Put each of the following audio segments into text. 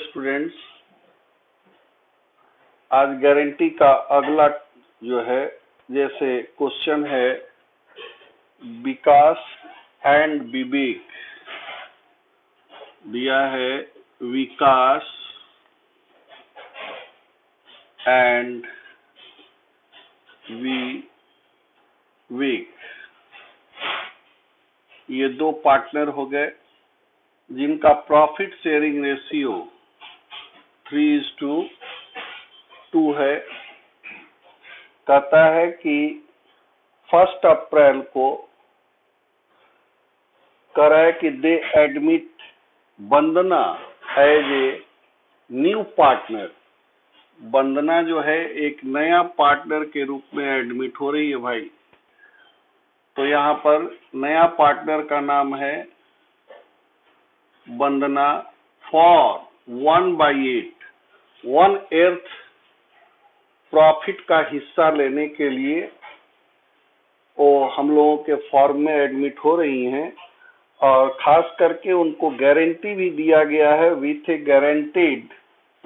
Students, आज guarantee का अगला जो है, जैसे क्वेश्चन है विकास एंड विवेक दिया है। विकास एंड विवेक, ये दो पार्टनर हो गए जिनका प्रॉफिट शेयरिंग रेशियो 3:2 है। कहता है कि 1 अप्रैल को करे कि they admit Vandana as a new partner. Vandana जो है एक नया पार्टनर के रूप में एडमिट हो रही है भाई। तो यहाँ पर नया पार्टनर का नाम है वंदना फॉर 1/8 1/8 प्रॉफिट का हिस्सा लेने के लिए वो हम लोगों के फॉर्म में एडमिट हो रही हैं, और खास करके उनको गारंटी भी दिया गया है विथ ए गारंटीड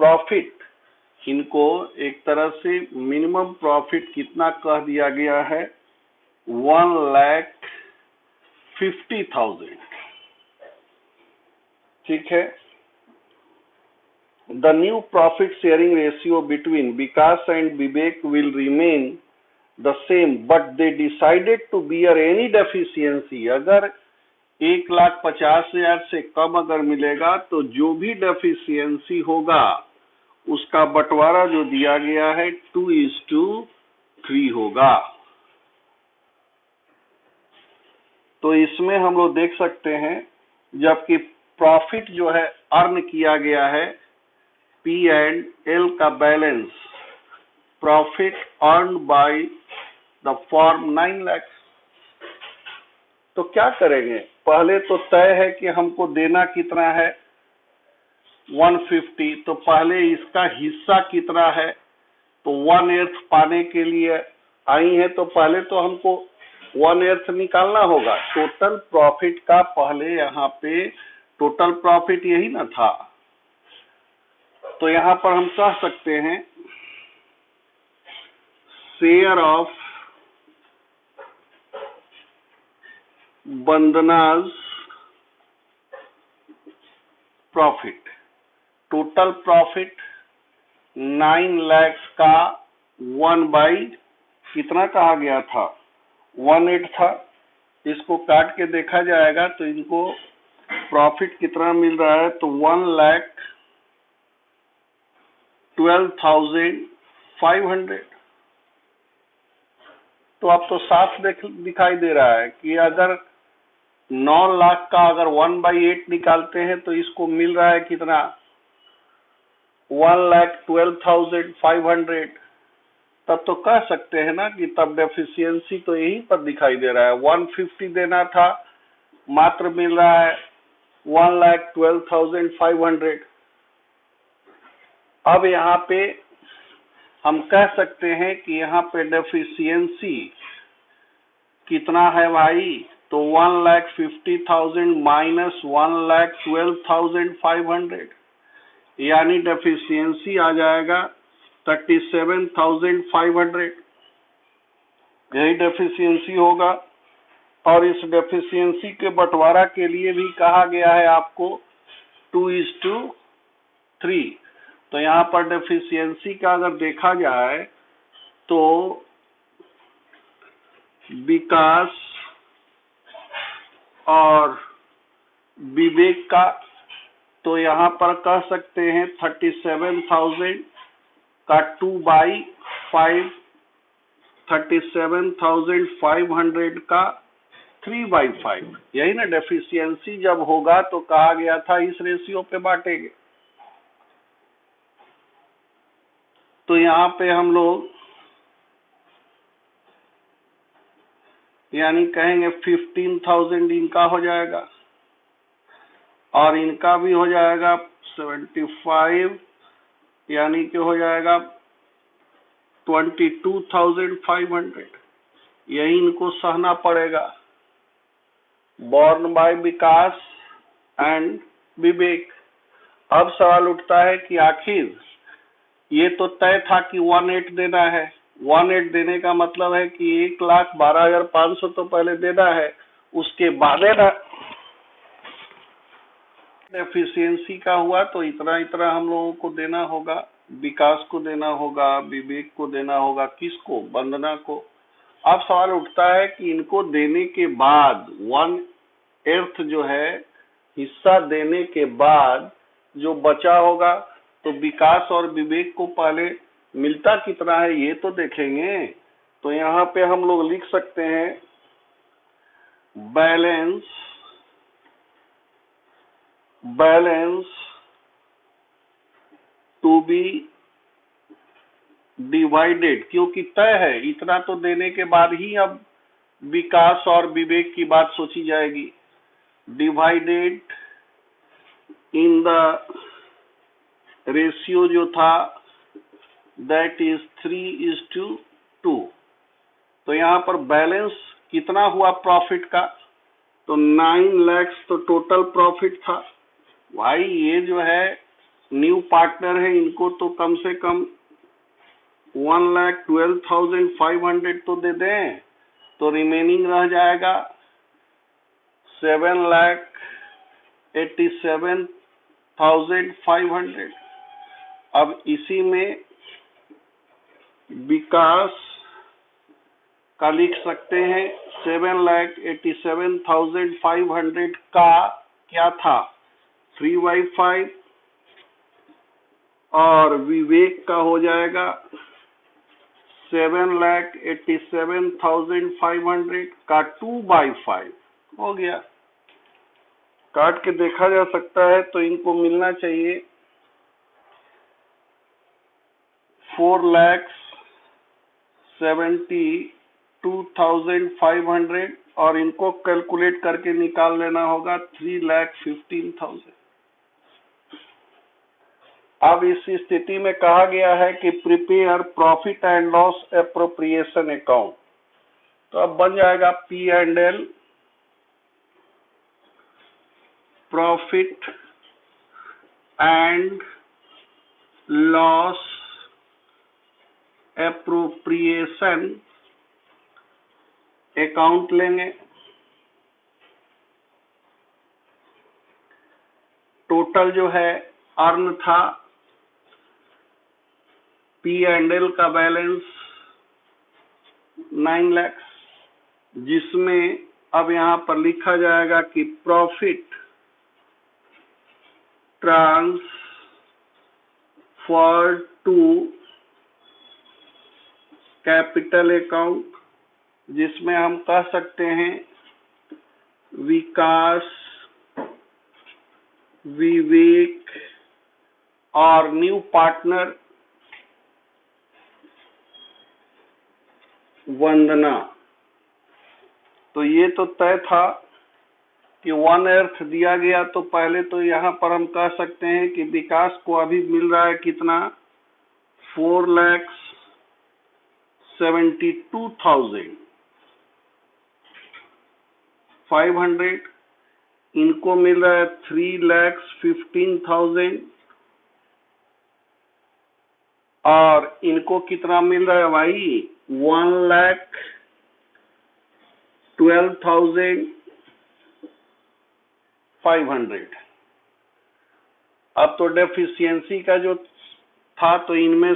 प्रॉफिट। इनको एक तरह से मिनिमम प्रॉफिट कितना कह दिया गया है, 1,50,000। ठीक है। The new profit sharing ratio between Vikas and Vivek will remain the same, but they decided to bear any deficiency। अगर 1,50,000 से कम अगर मिलेगा तो जो भी डेफिशिएंसी होगा उसका बंटवारा जो दिया गया है 2:3 होगा। तो इसमें हम लोग देख सकते हैं, जबकि प्रॉफिट जो है अर्न किया गया है P&L का balance, profit earn by the form 9 lakh. तो क्या करेंगे, पहले तो तय है कि हमको देना कितना है 150। तो पहले इसका हिस्सा कितना है, तो 1/8 पाने के लिए आई है, तो पहले तो हमको 1/8 निकालना होगा। टोटल प्रॉफिट का पहले यहाँ पे टोटल प्रॉफिट यही ना था। तो यहाँ पर हम कह सकते हैं share of Vandana's profit. Total profit 9 lakh का 1/, कितना कहा गया था 1/8 था। इसको काट के देखा जाएगा तो इनको प्रॉफिट कितना मिल रहा है, तो 1,12,500। तो अब तो साफ दिखाई दे रहा है कि अगर 9 लाख का अगर 1/8 निकालते हैं तो इसको मिल रहा है कितना 1,12,500। तब तो कह सकते हैं ना कि तब डेफिशिएंसी तो यहीं पर दिखाई दे रहा है। 150 देना था, मात्र मिल रहा है 1,12,500। अब यहाँ पे हम कह सकते हैं कि यहाँ पे डेफिशिएंसी कितना है भाई, तो 1,50,000 माइनस 1,12,500, यानी डेफिशिएंसी आ जाएगा 37,500। यही डेफिशिएंसी होगा। और इस डेफिशिएंसी के बंटवारा के लिए भी कहा गया है आपको 2:3। तो यहाँ पर डेफिशिएंसी का अगर देखा जाए तो विकास और विवेक का, तो यहाँ पर कह सकते हैं 37,000 का 2/5, 37,500 का 3/5। यही ना डेफिशिएंसी जब होगा तो कहा गया था इस रेशियो पे बांटेंगे। तो यहाँ पे हम लोग यानी कहेंगे 15,000 इनका हो जाएगा और इनका भी हो जाएगा 75, यानी कि हो जाएगा 22,500। यही इनको सहना पड़ेगा। बॉर्न बाय विकास एंड विवेक। अब सवाल उठता है कि आखिर ये तो तय था कि 1/8 देना है। 1/8 देने का मतलब है कि 1,12,500 तो पहले देना है, उसके बाद देना। एफिशिएंसी का हुआ तो इतना इतना हम लोगों को देना होगा, विकास को देना होगा, विवेक को देना होगा, किसको? वंदना को। अब सवाल उठता है कि इनको देने के बाद 1/8 जो है हिस्सा देने के बाद जो बचा होगा, तो विकास और विवेक को पहले मिलता कितना है ये तो देखेंगे। तो यहाँ पे हम लोग लिख सकते हैं बैलेंस टू बी डिवाइडेड, क्योंकि तय है इतना तो देने के बाद ही अब विकास और विवेक की बात सोची जाएगी। डिवाइडेड इन द रेशियो जो था दैट इज 3:2। तो यहाँ पर बैलेंस कितना हुआ प्रॉफिट का? तो 9 लाख तो टोटल प्रॉफिट था। भाई ये जो है न्यू पार्टनर है, इनको तो कम से कम 1,12,500 तो दे दें, तो रिमेनिंग रह जाएगा 7,87,500। अब इसी में विकास का लिख सकते हैं 7,87,500 का क्या था 3/5, और विवेक का हो जाएगा 7,87,500 का 2/5 हो गया। काट के देखा जा सकता है तो इनको मिलना चाहिए 4,72,500, और इनको कैलकुलेट करके निकाल लेना होगा 3,15,000। अब इस स्थिति में कहा गया है कि prepare profit and loss appropriation account. तो अब बन जाएगा P&L profit and loss appropriation account लेंगे। टोटल जो है अर्न था P&L का बैलेंस 9 लाख, जिसमें अब यहां पर लिखा जाएगा कि profit transfer to capital account, जिसमें हम कह सकते हैं विकास, विवेक और न्यू पार्टनर वंदना। तो ये तो तय था कि 1/8 दिया गया, तो पहले तो यहाँ पर हम कह सकते हैं कि विकास को अभी मिल रहा है कितना 4,72,500, इनको मिल रहा है 3,15,000, और इनको कितना मिल रहा है भाई 1,12,500। अब तो डेफिशिएंसी का जो था तो इनमें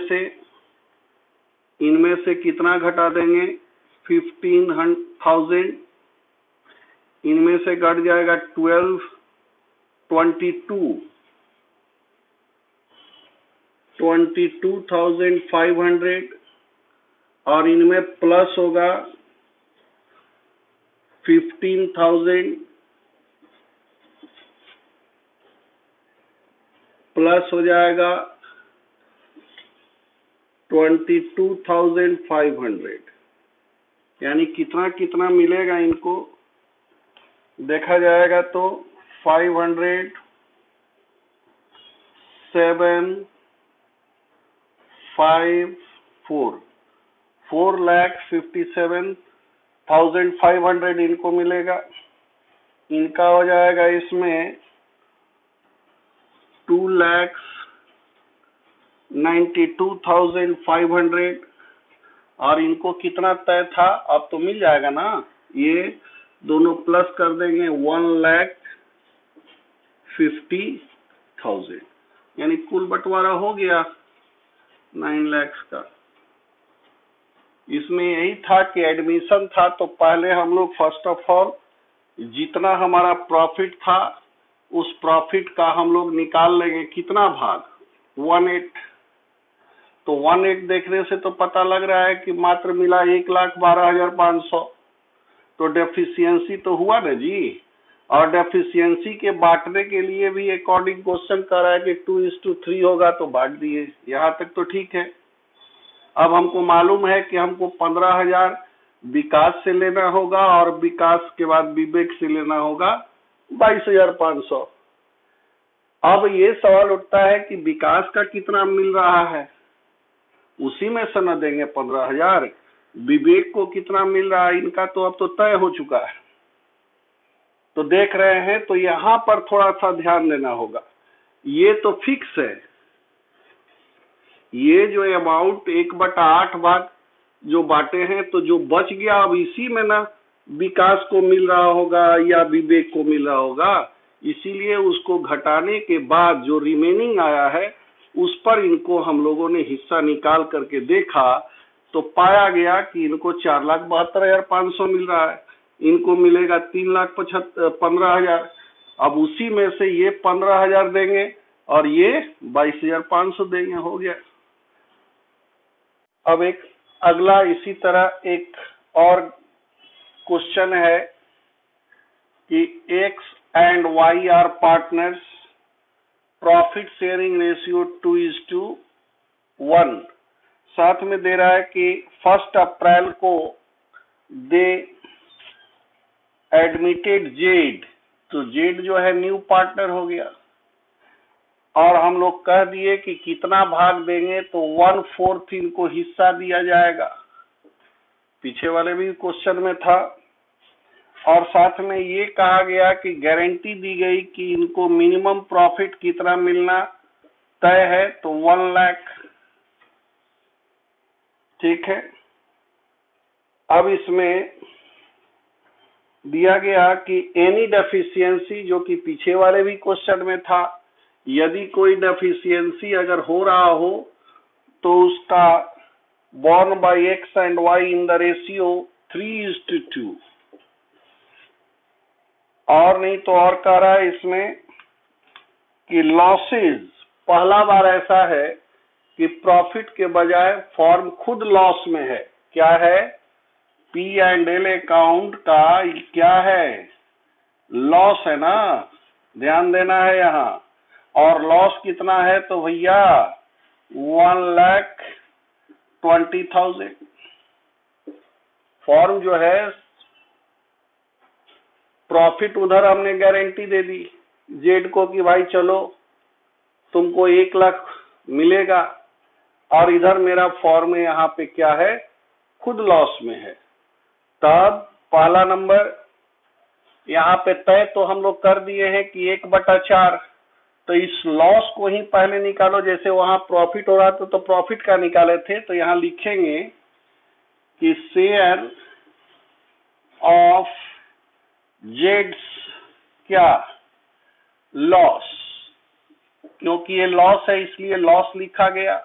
से कितना घटा देंगे 15,000, इनमें से घट जाएगा 22,500, और इनमें प्लस होगा 15,000, प्लस हो जाएगा 22,500, यानी कितना कितना मिलेगा इनको देखा जाएगा तो 500, 7, 5, 4,57,500 इनको मिलेगा। इनका हो जाएगा इसमें 2,92,500 और इनको कितना तय था, अब तो मिल जाएगा ना, ये दोनों प्लस कर देंगे 1,50,000, यानी कुल बंटवारा हो गया 9 लाख का। इसमें यही था कि एडमिशन था, तो पहले हम लोग फर्स्ट ऑफ ऑल जितना हमारा प्रॉफिट था उस प्रॉफिट का हम लोग निकाल लेंगे कितना भाग, 1/8। तो 1/8 देखने से तो पता लग रहा है कि मात्र मिला 1,12,500, तो डेफिशिएंसी तो हुआ ना जी। और डेफिशिएंसी के बांटने के लिए भी अकॉर्डिंग क्वेश्चन कर रहा है कि 2:3 होगा, तो बांट दिए, यहाँ तक तो ठीक है। अब हमको मालूम है कि हमको 15,000 विकास से लेना होगा और विकास के बाद विवेक से लेना होगा 22,500। अब ये सवाल उठता है कि विकास का कितना मिल रहा है, उसी में से न देंगे 15,000, विवेक को कितना मिल रहा है, इनका तो अब तो तय हो चुका है, तो देख रहे हैं। तो यहाँ पर थोड़ा सा ध्यान देना होगा, ये तो फिक्स है, ये जो अमाउंट 1/8 भाग जो बांटे हैं, तो जो बच गया अब इसी में ना विकास को मिल रहा होगा या विवेक को मिल रहा होगा, इसीलिए उसको घटाने के बाद जो रिमेनिंग आया है उस पर इनको हम लोगों ने हिस्सा निकाल करके देखा, तो पाया गया कि इनको 4,72,500 मिल रहा है, इनको मिलेगा 3,15,000। अब उसी में से ये 15,000 देंगे और ये 22,500 देंगे, हो गया। अब एक अगला इसी तरह एक और क्वेश्चन है कि X and Y are partners, profit sharing ratio 2:1। साथ में दे रहा है कि 1 अप्रैल को दे एडमिटेड जेड, तो जेड जो है न्यू पार्टनर हो गया, और हम लोग कह दिए कि कितना भाग देंगे, तो 1/4 इनको हिस्सा दिया जाएगा, पीछे वाले भी क्वेश्चन में था। और साथ में ये कहा गया कि गारंटी दी गई कि इनको मिनिमम प्रॉफिट कितना मिलना तय है, तो 1 लाख, ठीक है। अब इसमें दिया गया कि एनी डेफिशिएंसी, जो कि पीछे वाले भी क्वेश्चन में था, यदि कोई डेफिशिएंसी अगर हो रहा हो तो उसका borne by X and Y in the ratio 3:2। और नहीं तो और कह रहा है इसमें कि लॉसेज, पहला बार ऐसा है कि प्रॉफिट के बजाय फॉर्म खुद लॉस में है। क्या है, P&L अकाउंट का क्या है, लॉस है ना, ध्यान देना है यहाँ। और लॉस कितना है, तो भैया 1,20,000। फॉर्म जो है प्रॉफिट उधर हमने गारंटी दे दी जेड को कि भाई चलो तुमको 1 लाख मिलेगा, और इधर मेरा फॉर्म यहाँ पे क्या है, खुद लॉस में है। तब पहला नंबर यहाँ पे तय तो हम लोग कर दिए हैं कि 1/4, तो इस लॉस को ही पहले निकालो, जैसे वहां प्रॉफिट हो रहा था तो प्रॉफिट का निकाले थे, तो यहाँ लिखेंगे कि शेयर ऑफ जेड्स क्या, लॉस, क्योंकि ये लॉस है इसलिए लॉस लिखा गया,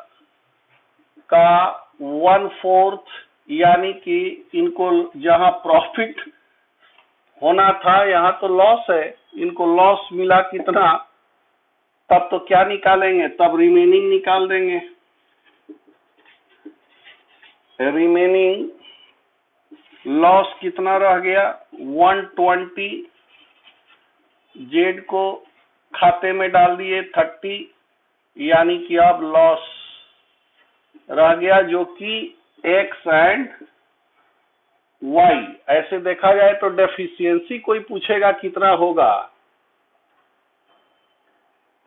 का 1/4, यानी कि इनको जहां प्रॉफिट होना था यहाँ तो लॉस है, इनको लॉस मिला कितना, तब तो क्या निकालेंगे, तब रिमेनिंग निकाल देंगे। रिमेनिंग लॉस कितना रह गया, 120, जेड को खाते में डाल दिए 30, यानी कि अब लॉस रह गया जो कि एक्स एंड वाई। ऐसे देखा जाए तो डेफिशिएंसी कोई पूछेगा कितना होगा,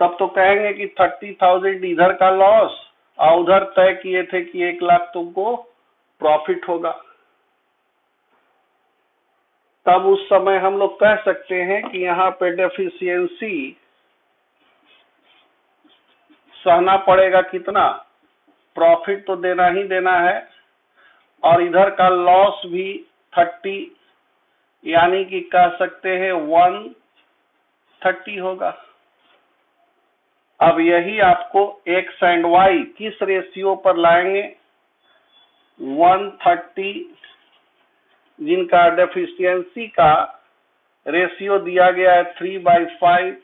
तब तो कहेंगे कि 30,000 इधर का लॉस, और उधर तय किए थे कि 1 लाख तुमको प्रॉफिट होगा। तब उस समय हम लोग कह सकते हैं कि यहाँ पे डेफिशिएंसी सहना पड़ेगा कितना, प्रॉफिट तो देना ही देना है, और इधर का लॉस भी 30, यानी कि कह सकते हैं 130 होगा। अब यही आपको एक्स एंड वाई किस रेशियो पर लाएंगे, 130, जिनका डेफिशिएंसी का रेशियो दिया गया है 3/5,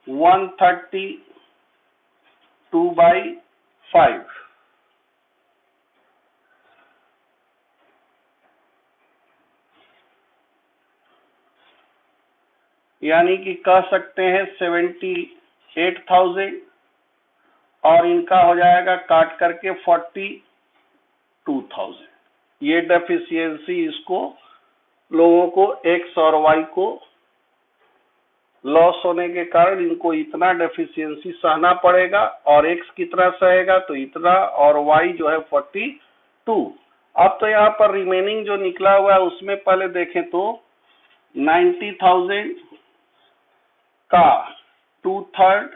130 2/5। यानी कि कह सकते हैं 78,000, और इनका हो जाएगा काट करके 42,000। ये डेफिशिएंसी इसको लोगों को एक्स और वाई को लॉस होने के कारण इनको इतना डेफिशिएंसी सहना पड़ेगा, और एक्स कितना सहेगा तो इतना, और वाई जो है 42। अब तो यहाँ पर रिमेनिंग जो निकला हुआ है उसमें पहले देखें तो 90,000 का 2/3,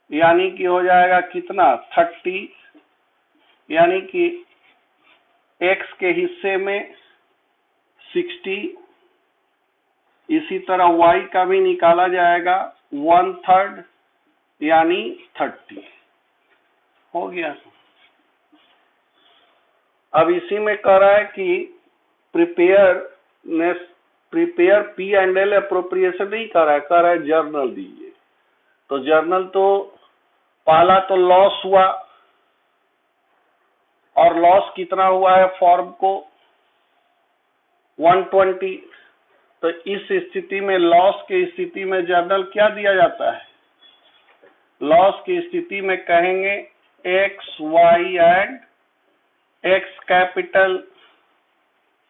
यानी कि हो जाएगा कितना 30, यानी कि एक्स के हिस्से में 60। इसी तरह वाई का भी निकाला जाएगा 1/3, यानी 30 हो गया। अब इसी में कह रहा है कि प्रिपेयर P&L अप्रोप्रिएशन नहीं कर रहा है जर्नल दीजिए। तो जर्नल तो पहला तो लॉस हुआ, और लॉस कितना हुआ है फॉर्म को 120। तो इस स्थिति में, लॉस की स्थिति में जर्नल क्या दिया जाता है, लॉस की स्थिति में कहेंगे X Y and X capital,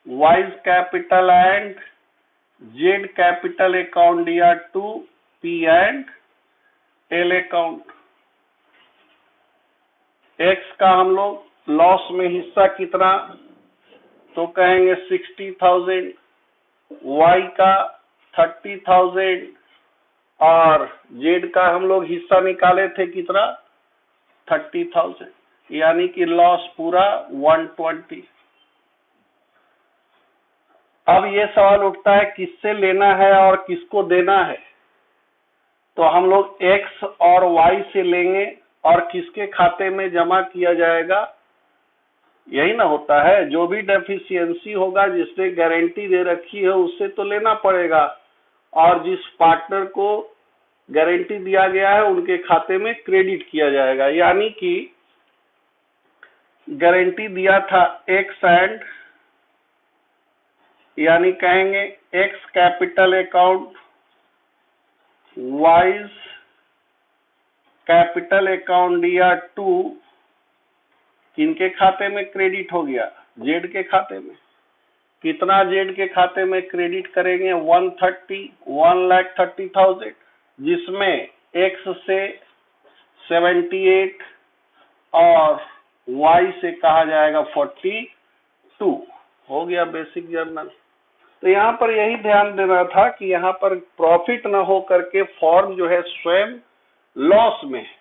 Y's capital and Z capital account दिया टू P&L अकाउंट। एक्स का हम लोग लॉस में हिस्सा कितना, तो कहेंगे 60,000, वाई का 30,000, और जेड का हम लोग हिस्सा निकाले थे कितना 30,000, यानी कि लॉस पूरा 120। अब ये सवाल उठता है किससे लेना है और किसको देना है। तो हम लोग एक्स और वाई से लेंगे, और किसके खाते में जमा किया जाएगा, यही ना होता है। जो भी डेफिशिएंसी होगा, जिसने गारंटी दे रखी है, उससे तो लेना पड़ेगा, और जिस पार्टनर को गारंटी दिया गया है उनके खाते में क्रेडिट किया जाएगा। यानी कि गारंटी दिया था एक्स एंड, यानी कहेंगे x capital account, wise capital account दिया टू, किनके खाते में क्रेडिट हो गया, जेड के खाते में। कितना जेड के खाते में क्रेडिट करेंगे 1,30,000, जिसमें एक्स से 78 और वाई से कहा जाएगा 42। हो गया बेसिक जर्नल। तो यहाँ पर यही ध्यान देना था कि यहाँ पर प्रॉफिट न हो करके फॉर्म जो है स्वयं लॉस में है।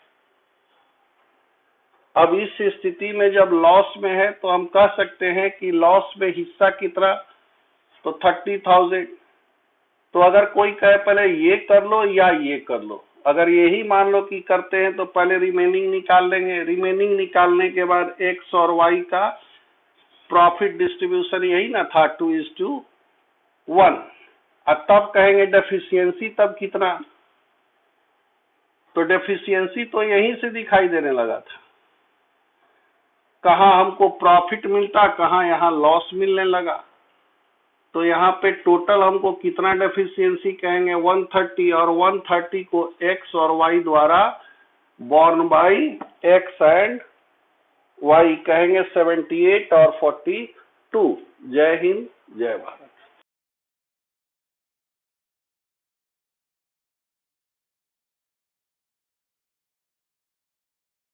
अब इस स्थिति में जब लॉस में है तो हम कह सकते हैं कि लॉस में हिस्सा कितना, तो 30,000। तो अगर कोई कहे पहले ये कर लो या ये कर लो, अगर यही मान लो कि करते हैं तो पहले रिमेनिंग निकाल लेंगे। रिमेनिंग निकालने के बाद एक्स और वाई का प्रॉफिट डिस्ट्रीब्यूशन यही ना था 2:1। अब तब कहेंगे डेफिशिएंसी तब कितना, तो डेफिशिएंसी तो यहीं से दिखाई देने लगा था, कहाँ हमको प्रॉफिट मिलता, कहाँ यहाँ लॉस मिलने लगा। तो यहाँ पे टोटल हमको कितना डेफिशिएंसी कहेंगे 130, और 130 को एक्स और वाई द्वारा borne by X and Y कहेंगे 78 और 42। जय हिंद, जय भारत।